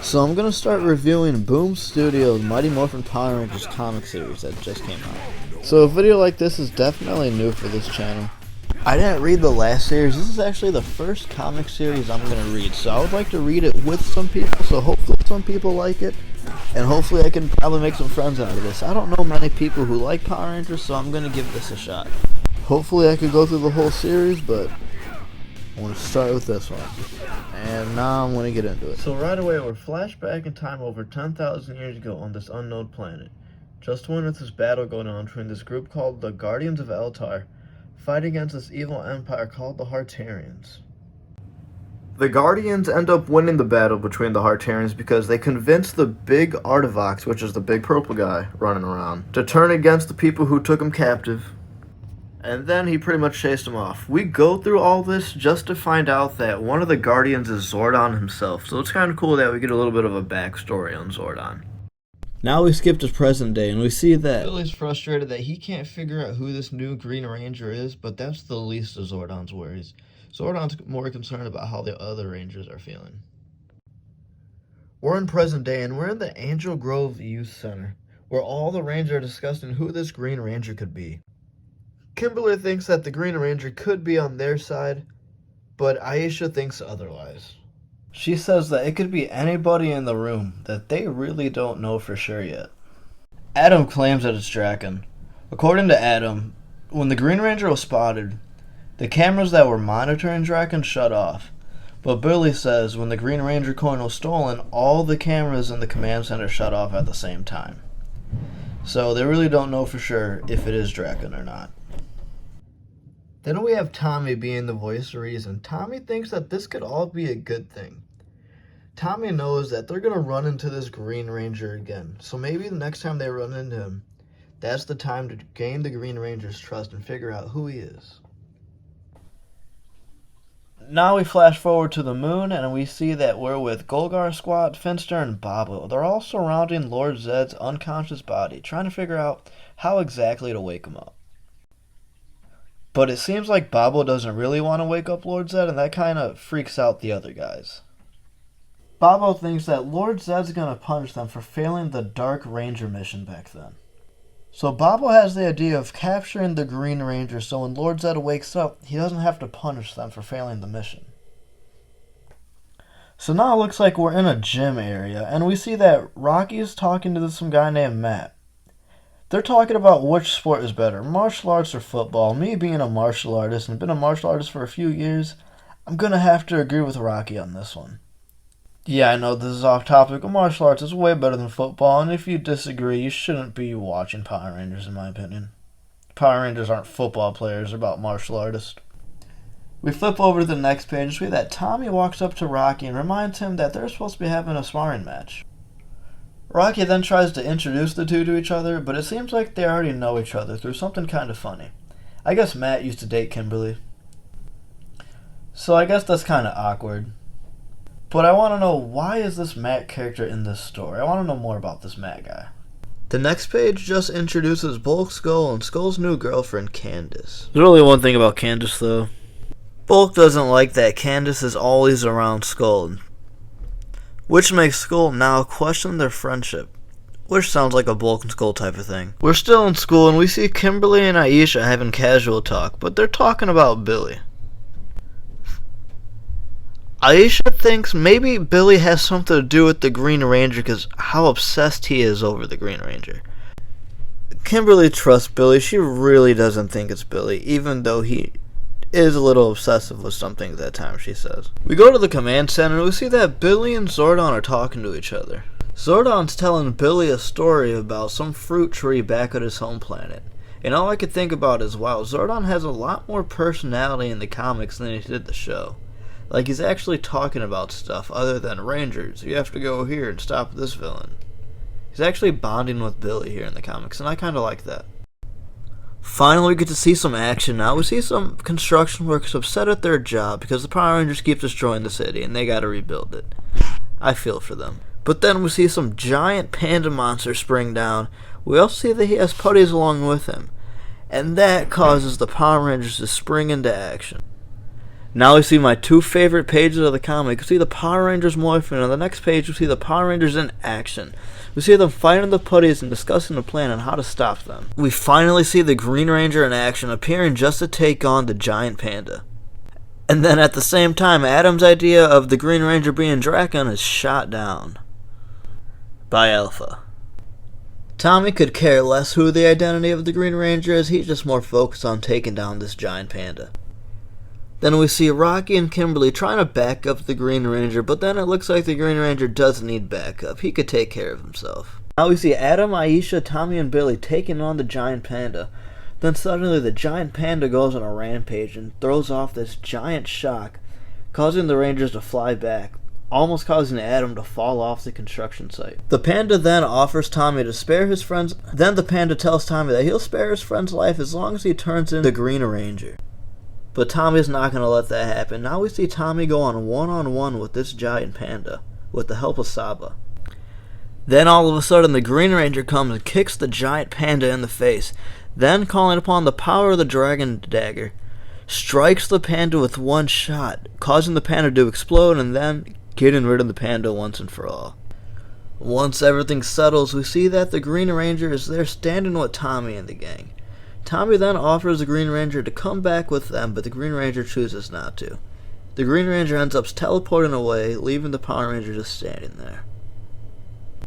So I'm gonna start reviewing Boom Studios' Mighty Morphin Power Rangers comic series that just came out. So a video like this is definitely new for this channel. I didn't read the last series. This is actually the first comic series I'm gonna read. So I would like to read it with some people, so hopefully some people like it. And hopefully I can probably make some friends out of this. I don't know many people who like Power Rangers, so I'm gonna give this a shot. Hopefully I could go through the whole series, but I want to start with this one. And now I'm going to get into it. So right away, we're flashed back in time over 10,000 years ago on this unknown planet. Just when it's this battle going on between this group called the Guardians of Eltar, fighting against this evil empire called the Hartarians. The Guardians end up winning the battle between the Hartarians because they convinced the big Artivox, which is the big purple guy running around, to turn against the people who took him captive. And then he pretty much chased him off. We go through all this just to find out that one of the Guardians is Zordon himself. So it's kind of cool that we get a little bit of a backstory on Zordon. Now we skip to present day and we see that Billy's frustrated that he can't figure out who this new Green Ranger is, but that's the least of Zordon's worries. Zordon's more concerned about how the other Rangers are feeling. We're in present day and we're in the Angel Grove Youth Center, where all the Rangers are discussing who this Green Ranger could be. Kimberly thinks that the Green Ranger could be on their side, but Aisha thinks otherwise. She says that it could be anybody in the room, that they really don't know for sure yet. Adam claims that it's Draken. According to Adam, when the Green Ranger was spotted, the cameras that were monitoring Draken shut off. But Billy says when the Green Ranger coin was stolen, all the cameras in the command center shut off at the same time. So they really don't know for sure if it is Draken or not. Then we have Tommy being the voice of reason. Tommy thinks that this could all be a good thing. Tommy knows that they're going to run into this Green Ranger again. So maybe the next time they run into him, that's the time to gain the Green Ranger's trust and figure out who he is. Now we flash forward to the moon and we see that we're with Golgar Squad, Finster, and Bobo. They're all surrounding Lord Zedd's unconscious body, trying to figure out how exactly to wake him up. But it seems like Bobo doesn't really want to wake up Lord Zedd, and that kind of freaks out the other guys. Bobo thinks that Lord Zedd's going to punish them for failing the Dark Ranger mission back then. So Bobo has the idea of capturing the Green Ranger so when Lord Zedd wakes up, he doesn't have to punish them for failing the mission. So now it looks like we're in a gym area, and we see that Rocky is talking to some guy named Matt. They're talking about which sport is better, martial arts or football. Me being a martial artist and been a martial artist for a few years, I'm going to have to agree with Rocky on this one. Yeah, I know this is off topic, but martial arts is way better than football, and if you disagree, you shouldn't be watching Power Rangers in my opinion. Power Rangers aren't football players, they're about martial artists. We flip over to the next page and see that Tommy walks up to Rocky and reminds him that they're supposed to be having a sparring match. Rocky then tries to introduce the two to each other, but it seems like they already know each other through something kind of funny. I guess Matt used to date Kimberly. So I guess that's kind of awkward. But I want to know, why is this Matt character in this story? I want to know more about this Matt guy. The next page just introduces Bulk, Skull, and Skull's new girlfriend, Candace. There's only one thing about Candace, though. Bulk doesn't like that Candace is always around Skull, which makes Skull now question their friendship, which sounds like a Bulk and Skull type of thing. We're still in school and we see Kimberly and Aisha having casual talk, but they're talking about Billy. Aisha thinks maybe Billy has something to do with the Green Ranger because how obsessed he is over the Green Ranger. Kimberly trusts Billy. She really doesn't think it's Billy, even though he is a little obsessive with some things at times, she says. We go to the command center and we see that Billy and Zordon are talking to each other. Zordon's telling Billy a story about some fruit tree back at his home planet. And all I could think about is, wow, Zordon has a lot more personality in the comics than he did the show. Like, he's actually talking about stuff other than Rangers. You have to go here and stop this villain. He's actually bonding with Billy here in the comics, and I kind of like that. Finally, we get to see some action now. We see some construction workers upset at their job because the Power Rangers keep destroying the city and they gotta rebuild it. I feel for them. But then we see some giant panda monster spring down. We also see that he has putties along with him. And that causes the Power Rangers to spring into action. Now we see my two favorite pages of the comic. We see the Power Rangers morphing. On the next page, we see the Power Rangers in action. We see them fighting the putties and discussing the plan on how to stop them. We finally see the Green Ranger in action, appearing just to take on the giant panda. And then at the same time, Adam's idea of the Green Ranger being Draken is shot down by Alpha. Tommy could care less who the identity of the Green Ranger is. He's just more focused on taking down this giant panda. Then we see Rocky and Kimberly trying to back up the Green Ranger, but then it looks like the Green Ranger doesn't need backup. He could take care of himself. Now we see Adam, Aisha, Tommy, and Billy taking on the giant panda. Then suddenly the giant panda goes on a rampage and throws off this giant shock, causing the Rangers to fly back, almost causing Adam to fall off the construction site. The panda then offers Tommy to spare his friends. Then the panda tells Tommy that he'll spare his friend's life as long as he turns in the Green Ranger. But Tommy's not going to let that happen. Now we see Tommy go on one-on-one with this giant panda, with the help of Saba. Then all of a sudden the Green Ranger comes and kicks the giant panda in the face. Then, calling upon the power of the Dragon Dagger, strikes the panda with one shot, causing the panda to explode and then getting rid of the panda once and for all. Once everything settles, we see that the Green Ranger is there standing with Tommy and the gang. Tommy then offers the Green Ranger to come back with them, but the Green Ranger chooses not to. The Green Ranger ends up teleporting away, leaving the Power Ranger just standing there.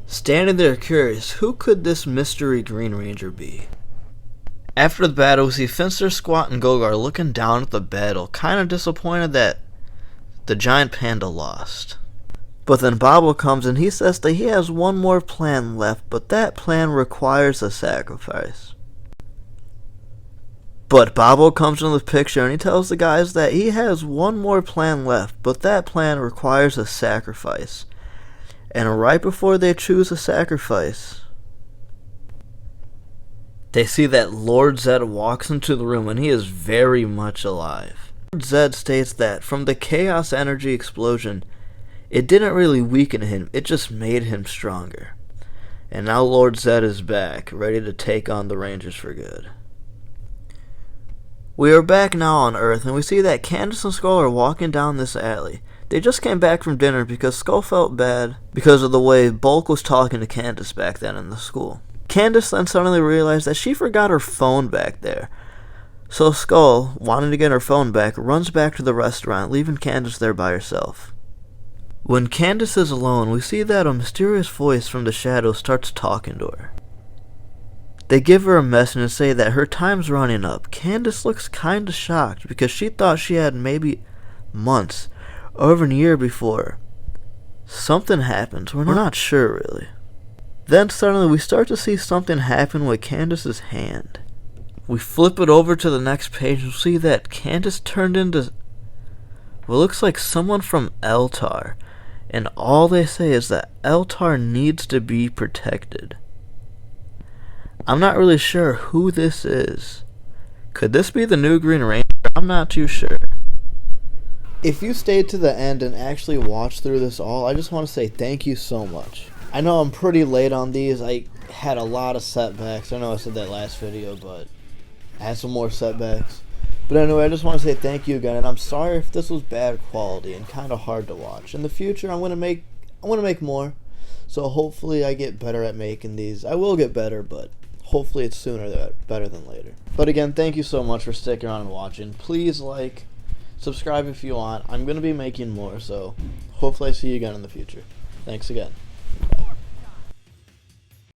Standing there curious, who could this mystery Green Ranger be? After the battle, we see Finster, Squat, and Gogar looking down at the battle, kind of disappointed that the giant panda lost. But then Bobble comes and he says that he has one more plan left, but that plan requires a sacrifice. But Bobble comes into the picture and he tells the guys that he has one more plan left, but that plan requires a sacrifice. And right before they choose a sacrifice, they see that Lord Zed walks into the room and he is very much alive. Lord Zed states that from the chaos energy explosion, it didn't really weaken him, it just made him stronger. And now Lord Zed is back, ready to take on the Rangers for good. We are back now on Earth, and we see that Candace and Skull are walking down this alley. They just came back from dinner because Skull felt bad because of the way Bulk was talking to Candace back then in the school. Candace then suddenly realized that she forgot her phone back there. So Skull, wanting to get her phone back, runs back to the restaurant, leaving Candace there by herself. When Candace is alone, we see that a mysterious voice from the shadows starts talking to her. They give her a message and say that her time's running up. Candace looks kinda shocked because she thought she had maybe months or even a year before. Something happens, we're not sure really. Then suddenly we start to see something happen with Candace's hand. We flip it over to the next page and see that Candace turned into what looks like someone from Eltar. And all they say is that Eltar needs to be protected. I'm not really sure who this is. Could this be the new Green Ranger? I'm not too sure. If you stayed to the end and actually watched through this all, I just want to say thank you so much. I know I'm pretty late on these. I had a lot of setbacks. I know I said that last video, but I had some more setbacks. But anyway, I just want to say thank you again, and I'm sorry if this was bad quality and kind of hard to watch. In the future, I want to make more, so hopefully I get better at making these. I will get better, but hopefully it's sooner better than later. But again, thank you so much for sticking around and watching. Please like, subscribe if you want. I'm going to be making more, so hopefully I see you again in the future. Thanks again.